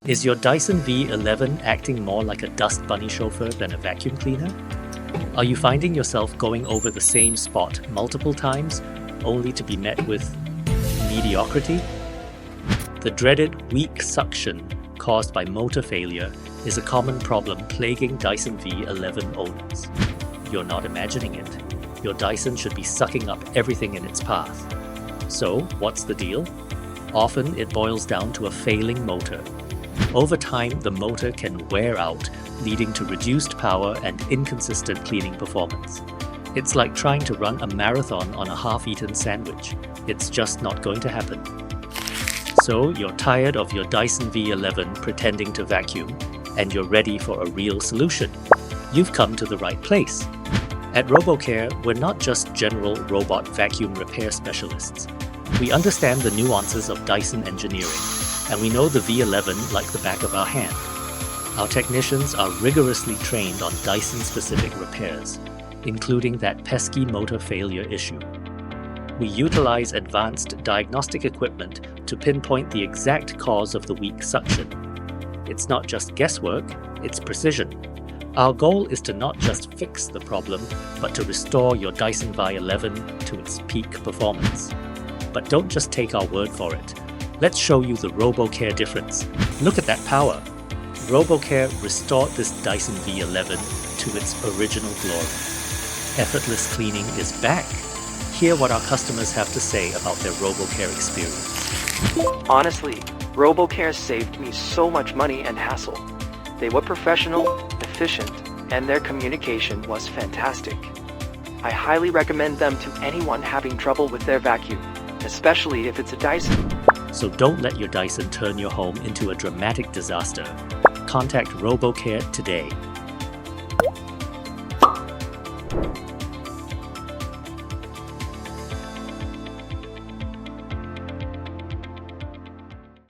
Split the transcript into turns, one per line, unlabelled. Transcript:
Is your Dyson V11 acting more like a dust bunny chauffeur than a vacuum cleaner? Are you finding yourself going over the same spot multiple times, only to be met with mediocrity? The dreaded weak suction caused by motor failure is a common problem plaguing Dyson V11 owners. You're not imagining it. Your Dyson should be sucking up everything in its path. So, what's the deal? Often it boils down to a failing motor. Over time, the motor can wear out, leading to reduced power and inconsistent cleaning performance. It's like trying to run a marathon on a half-eaten sandwich. It's just not going to happen. So, you're tired of your Dyson V11 pretending to vacuum, and you're ready for a real solution. You've come to the right place. At RoboCare, we're not just general robot vacuum repair specialists. We understand the nuances of Dyson engineering, and we know the V11 like the back of our hand. Our technicians are rigorously trained on Dyson-specific repairs, including that pesky motor failure issue. We utilize advanced diagnostic equipment to pinpoint the exact cause of the weak suction. It's not just guesswork, it's precision. Our goal is to not just fix the problem, but to restore your Dyson V11 to its peak performance. But don't just take our word for it. Let's show you the RoboCare difference. Look at that power. RoboCare restored this Dyson V11 to its original glory. Effortless cleaning is back. Hear what our customers have to say about their RoboCare experience.
Honestly, RoboCare saved me so much money and hassle. They were professional, efficient, and their communication was fantastic. I highly recommend them to anyone having trouble with their vacuum, especially if it's a Dyson.
So don't let your Dyson turn your home into a dramatic disaster. Contact RoboCare today.